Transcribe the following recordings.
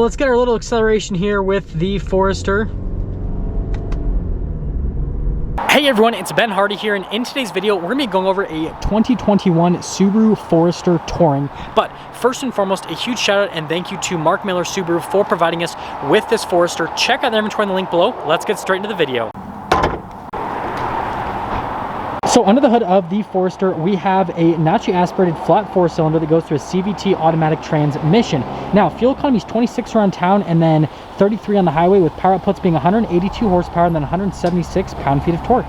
let's get our little acceleration here with the Forester. Hey everyone, it's Ben Hardy here, and in today's video, we're gonna be going over a 2021 Subaru Forester Touring. But first and foremost, a huge shout out and thank you to Mark Miller Subaru for providing us with this Forester. Check out their inventory in the link below. Let's get straight into the video. So under the hood of the Forester, we have a naturally aspirated flat 4-cylinder that goes through a CVT automatic transmission. Now, fuel economy is 26 around town and then 33 on the highway, with power outputs being 182 horsepower and then 176 pound-feet of torque.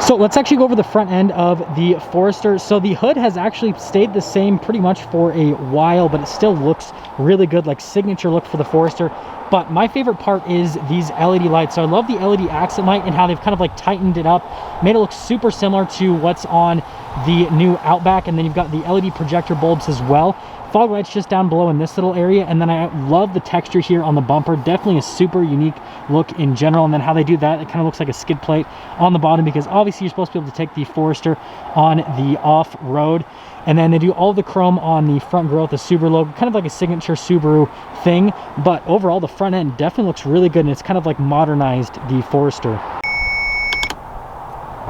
So let's actually go over the front end of the Forester. So the hood has actually stayed the same pretty much for a while, but it still looks really good, like signature look for the Forester. But my favorite part is these LED lights. So I love the LED accent light and how they've kind of like tightened it up, made it look super similar to what's on the new Outback. And then you've got the LED projector bulbs as well. Fog lights just down below in this little area. And then I love the texture here on the bumper. Definitely a super unique look in general. And then how they do that, it kind of looks like a skid plate on the bottom, because obviously you're supposed to be able to take the Forester on the off-road. And then they do all the chrome on the front grille with the Subaru logo, kind of like a signature Subaru thing. But overall, the front end definitely looks really good, and it's kind of like modernized the Forester.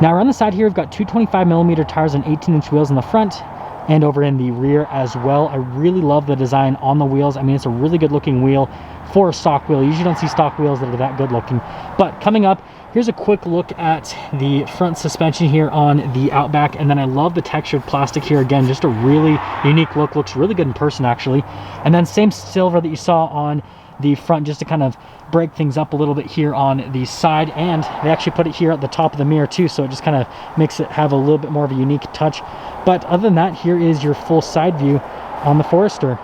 Now around the side here, we've got two 25mm tires and 18-inch wheels in the front and over in the rear as well. I really love the design on the wheels. I mean, it's a really good looking wheel for a stock wheel. You usually don't see stock wheels that are that good looking. But coming up, here's a quick look at the front suspension here on the Outback. And then I love the textured plastic here. Again, just a really unique look. Looks really good in person, actually. And then same silver that you saw on the front, just to kind of break things up a little bit here on the side. And they actually put it here at the top of the mirror too, so it just kind of makes it have a little bit more of a unique touch. But other than that, here is your full side view on the Forester.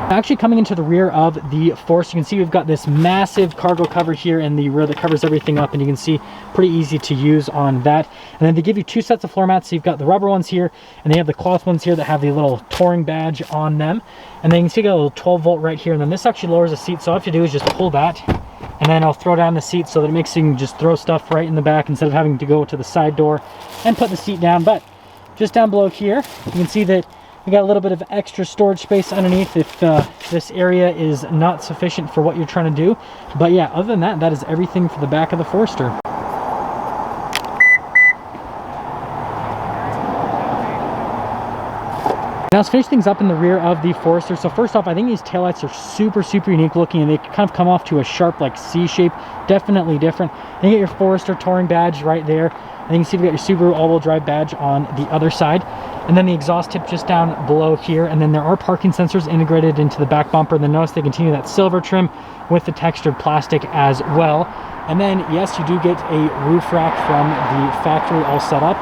Actually, coming into the rear of the Forester, you can see we've got this massive cargo cover here in the rear that covers everything up, and you can see pretty easy to use on that. And then they give you two sets of floor mats. So you've got the rubber ones here, and they have the cloth ones here that have the little touring badge on them. And then you can see you got a little 12-volt right here, and then this actually lowers the seat. So all you have to do is just pull that, and then I'll throw down the seat so that it makes you can just throw stuff right in the back instead of having to go to the side door and put the seat down. But just down below here, you can see that we got a little bit of extra storage space underneath if this area is not sufficient for what you're trying to do. But yeah, other than that, that is everything for the back of the Forester. Now let's finish things up in the rear of the Forester. So first off, I think these taillights are super unique looking, and they kind of come off to a sharp like C shape. Definitely different. And you get your Forester Touring badge right there. And you can see we got your Subaru all-wheel drive badge on the other side. And then the exhaust tip just down below here. And then there are parking sensors integrated into the back bumper. And then notice they continue that silver trim with the textured plastic as well. And then, yes, you do get a roof rack from the factory all set up.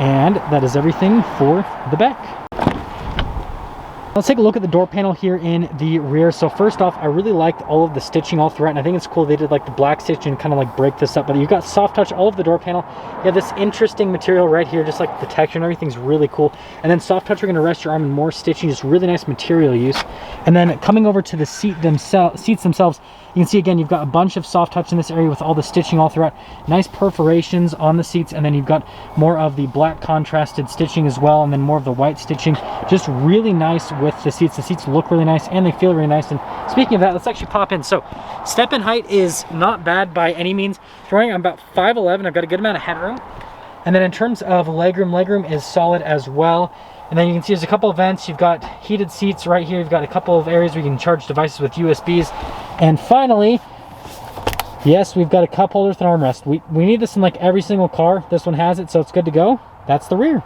And that is everything for the back. Let's take a look at the door panel here in the rear. So first off, I really liked all of the stitching all throughout, and I think it's cool they did like the black stitch and kind of like break this up. But you've got soft touch all over the door panel. You have this interesting material right here, just like the texture and everything's really cool. And then soft touch, we're going to rest your arm, and more stitching, just really nice material use. And then coming over to the seats themselves, you can see again, you've got a bunch of soft touch in this area with all the stitching all throughout. Nice perforations on the seats, and then you've got more of the black contrasted stitching as well, and then more of the white stitching. Just really nice with the seats. The seats look really nice, and they feel really nice. And speaking of that, let's actually pop in. So step-in height is not bad by any means. I'm about 5'11". I've got a good amount of headroom. And then in terms of legroom is solid as well. And then you can see there's a couple of vents. You've got heated seats right here. You've got a couple of areas where you can charge devices with USBs. And finally, yes, we've got a cup holder with an armrest. We need this in like every single car. This one has it, so it's good to go. That's the rear.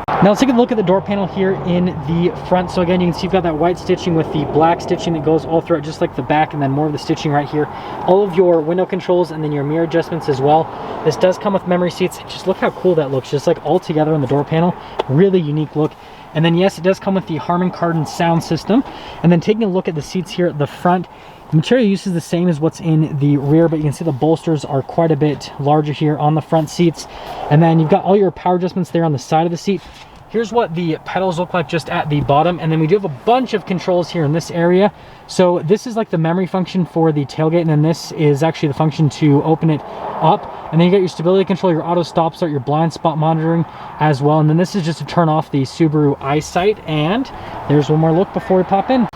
Now let's take a look at the door panel here in the front. So again, you can see you've got that white stitching with the black stitching that goes all throughout, just like the back, and then more of the stitching right here. All of your window controls and then your mirror adjustments as well. This does come with memory seats. Just look how cool that looks, just like all together on the door panel. Really unique look. And then yes, it does come with the Harman Kardon sound system. And then taking a look at the seats here at the front, the material use is the same as what's in the rear, but you can see the bolsters are quite a bit larger here on the front seats. And then you've got all your power adjustments there on the side of the seat. here's what the pedals look like just at the bottom. And then we do have a bunch of controls here in this area. So this is like the memory function for the tailgate, and then this is actually the function to open it up. And then you got your stability control, your auto stop start, your blind spot monitoring as well. And then this is just to turn off the Subaru eyesight. And there's one more look before we pop in.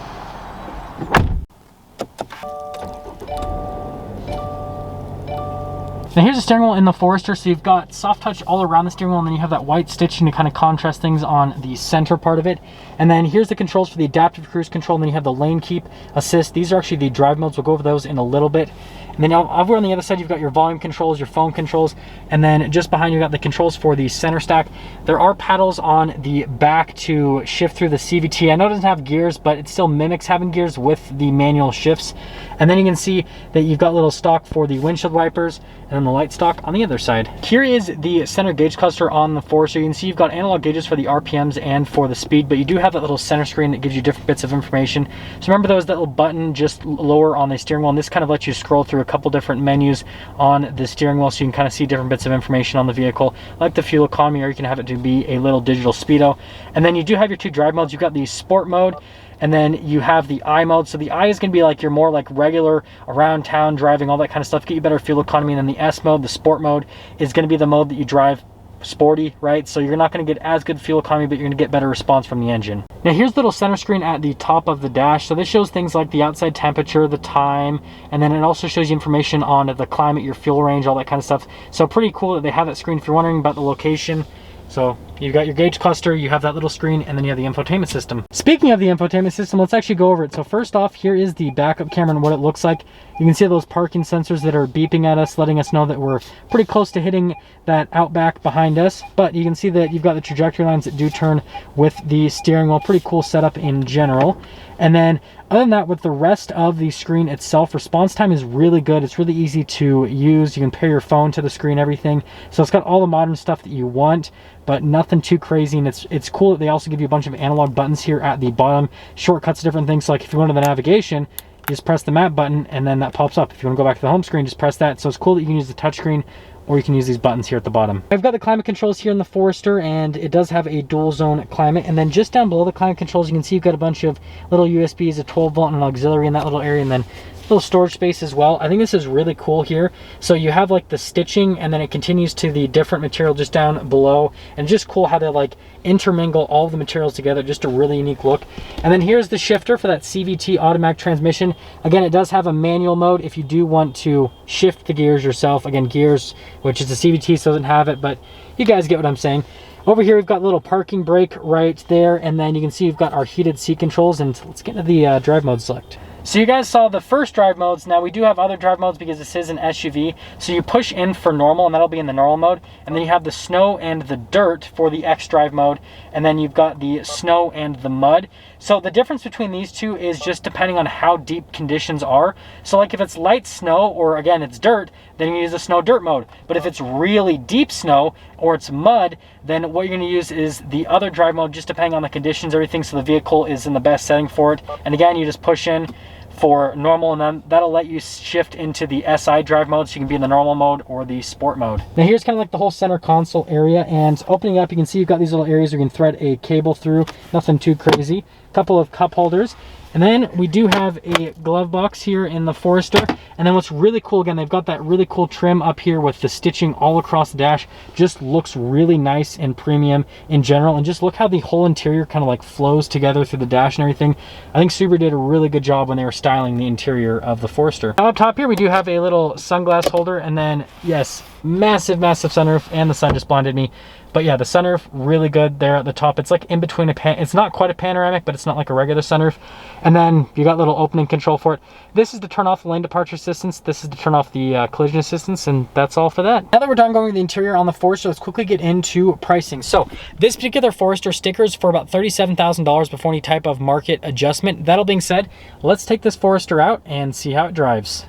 Now here's the steering wheel in the Forester. So you've got soft touch all around the steering wheel, and then you have that white stitching to kind of contrast things on the center part of it. And then here's the controls for the adaptive cruise control, and then you have the lane keep assist. These are actually the drive modes. We'll go over those in a little bit. And then over on the other side, you've got your volume controls, your phone controls, and then just behind you got the controls for the center stack. There are paddles on the back to shift through the CVT. I know it doesn't have gears, but it still mimics having gears with the manual shifts. And then you can see that you've got little stock for the windshield wipers, and then the light stock on the other side. Here is the center gauge cluster on the Forester. You can see you've got analog gauges for the RPMs and for the speed, but you do have that little center screen that gives you different bits of information. So remember, there was that little button just lower on the steering wheel, and this kind of lets you scroll through a couple different menus on the steering wheel, so you can kind of see different bits of information on the vehicle, like the fuel economy, or you can have it to be a little digital speedo. And then you do have your two drive modes. You've got the sport mode, and then you have the I mode. So the I is going to be like your more like regular around town driving, all that kind of stuff, get you better fuel economy. And then the S mode, the sport mode, is going to be the mode that you drive sporty, right? So you're not going to get as good fuel economy, but you're going to get better response from the engine. Now here's the little center screen at the top of the dash. So this shows things like the outside temperature, the time, and then it also shows you information on the climate, your fuel range, all that kind of stuff. So pretty cool that they have that screen if you're wondering about the location. So you've got your gauge cluster, you have that little screen, and then you have the infotainment system. Speaking of the infotainment system, let's actually go over it. So first off, here is the backup camera and what it looks like. You can see those parking sensors that are beeping at us, letting us know that we're pretty close to hitting that outback behind us. But you can see that you've got the trajectory lines that do turn with the steering wheel. Pretty cool setup in general. And then other than that, with the rest of the screen itself, response time is really good. It's really easy to use. You can pair your phone to the screen, everything. So it's got all the modern stuff that you want, but nothing too crazy. And it's cool that they also give you a bunch of analog buttons here at the bottom, shortcuts to different things. So like if you go into the navigation, you just press the map button and then that pops up. If you want to go back to the home screen, just press that. So it's cool that you can use the touchscreen, or you can use these buttons here at the bottom. I've got the climate controls here in the Forester, and it does have a dual zone climate. And then just down below the climate controls, you can see you've got a bunch of little USBs, a 12 volt and an auxiliary in that little area, and then little storage space as well. I think this is really cool here. So you have like the stitching, and then it continues to the different material just down below, and just cool how they like intermingle all of the materials together. Just a really unique look. And then here's the shifter for that CVT automatic transmission. Again, it does have a manual mode if you do want to shift the gears yourself. Again, gears, which is the CVT, so doesn't have it, but you guys get what I'm saying. Over here, we've got a little parking brake right there, and then you can see we've got our heated seat controls. And let's get into the drive mode select. So you guys saw the first drive modes. Now we do have other drive modes because this is an SUV. So you push in for normal, and that'll be in the normal mode. And then you have the snow and the dirt for the X drive mode. And then you've got the snow and the mud. So the difference between these two is just depending on how deep conditions are. So like if it's light snow, or again, it's dirt, then you use the snow dirt mode. But if it's really deep snow or it's mud, then what you're gonna use is the other drive mode, just depending on the conditions, everything, so the vehicle is in the best setting for it. And again, you just push in for normal, and then that'll let you shift into the SI drive mode, so you can be in the normal mode or the sport mode. Now here's kind of like the whole center console area, and opening up, you can see you've got these little areas you can thread a cable through. Nothing too crazy. Couple of cup holders. And then we do have a glove box here in the Forester. And then what's really cool, again, they've got that really cool trim up here with the stitching all across the dash. Just looks really nice and premium in general. And just look how the whole interior kind of like flows together through the dash and everything. I think Subaru did a really good job when they were styling the interior of the Forester. Now up top here, we do have a little sunglass holder. And then, yes, massive, massive sunroof. And the sun just blinded me. But yeah, the sunroof, really good there at the top. It's like in between it's not quite a panoramic, but it's not like a regular sunroof. And then you got little opening control for it. This is to turn off the lane departure assistance. This is to turn off the collision assistance, and that's all for that. Now that we're done going with the interior on the Forester, let's quickly get into pricing. So this particular Forester sticker is for about $37,000 before any type of market adjustment. That all being said, let's take this Forester out and see how it drives.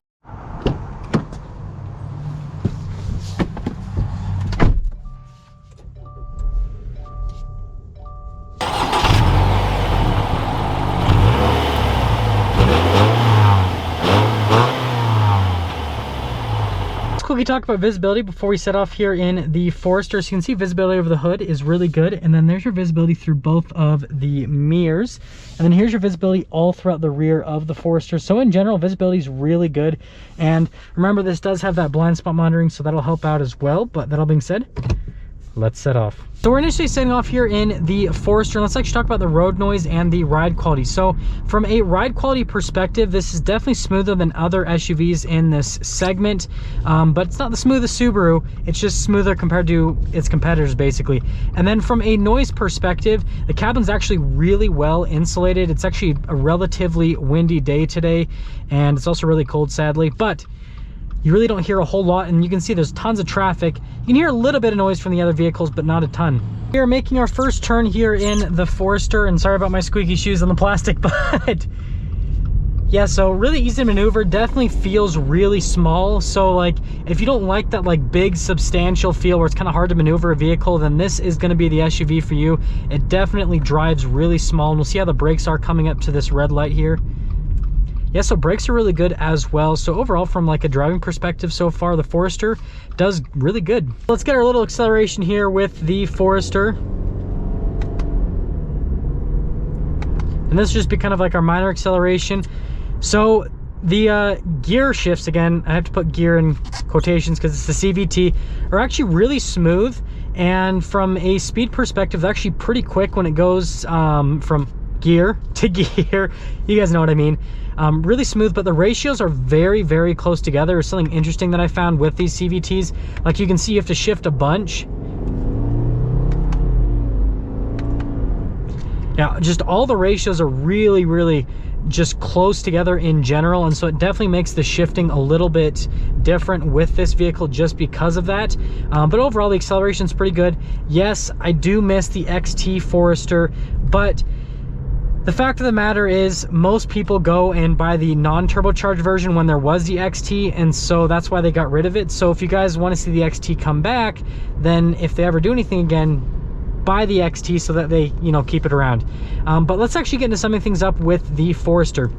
quickly talk about visibility before we set off here in the Forester. So you can see visibility over the hood is really good, and then there's your visibility through both of the mirrors, and then here's your visibility all throughout the rear of the Forester. So in general, visibility is really good, and remember, this does have that blind spot monitoring, so that'll help out as well. But that all being said, let's set off. So we're initially setting off here in the Forester, and let's actually talk about the road noise and the ride quality. So from a ride quality perspective, this is definitely smoother than other SUVs in this segment, but it's not the smoothest Subaru. It's just smoother compared to its competitors, basically. And then from a noise perspective, the cabin's actually really well insulated. It's actually a relatively windy day today, and it's also really cold, sadly, but you really don't hear a whole lot, and you can see there's tons of traffic. You can hear a little bit of noise from the other vehicles, but not a ton. We are making our first turn here in the Forester, and sorry about my squeaky shoes on the plastic, but yeah, so really easy to maneuver. Definitely feels really small. So like, if you don't like that like big substantial feel where it's kind of hard to maneuver a vehicle, then this is going to be the SUV for you. It definitely drives really small, and we'll see how the brakes are coming up to this red light here. Yeah, so brakes are really good as well. So overall, from like a driving perspective so far, the Forester does really good. Let's get our little acceleration here with the Forester. And this will just be kind of like our minor acceleration. So the gear shifts, again, I have to put gear in quotations because it's the CVT, are actually really smooth. And from a speed perspective, it's actually pretty quick when it goes from gear to gear. You guys know what I mean. Really smooth, but the ratios are very, very close together. There's something interesting that I found with these CVTs. Like you can see, you have to shift a bunch. Yeah, just all the ratios are really, really just close together in general, and so it definitely makes the shifting a little bit different with this vehicle just because of that. But overall, the acceleration is pretty good. Yes, I do miss the XT Forester, but the fact of the matter is most people go and buy the non-turbocharged version when there was the XT, and so that's why they got rid of it. So if you guys want to see the XT come back, then if they ever do anything again, buy the XT so that they, you know, keep it around. But let's actually get into summing things up with the Forester.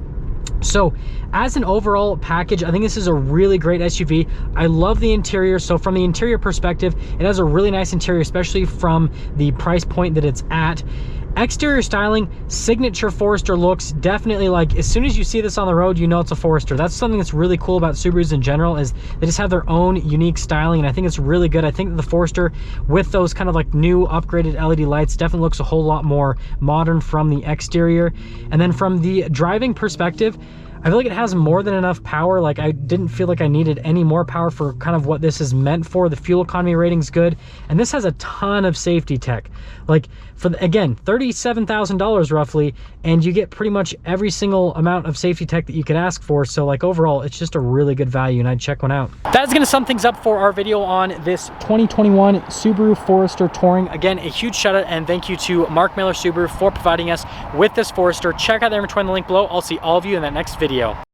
So as an overall package, I think this is a really great SUV. I love the interior. So from the interior perspective, it has a really nice interior, especially from the price point that it's at. Exterior styling, signature Forester looks. Definitely, like, as soon as you see this on the road, you know it's a Forester. That's something that's really cool about Subarus in general, is they just have their own unique styling, and I think it's really good. I think that the Forester, with those kind of like new upgraded LED lights, definitely looks a whole lot more modern from the exterior. And then from the driving perspective, I feel like it has more than enough power. Like, I didn't feel like I needed any more power for kind of what this is meant for. The fuel economy rating's good, and this has a ton of safety tech. Like, for again, $37,000 roughly, and you get pretty much every single amount of safety tech that you could ask for. So like, overall, it's just a really good value, and I'd check one out. That's gonna sum things up for our video on this 2021 Subaru Forester Touring. Again, a huge shout out and thank you to Mark Miller Subaru for providing us with this Forester. Check out their inventory in the link below. I'll see all of you in that next video.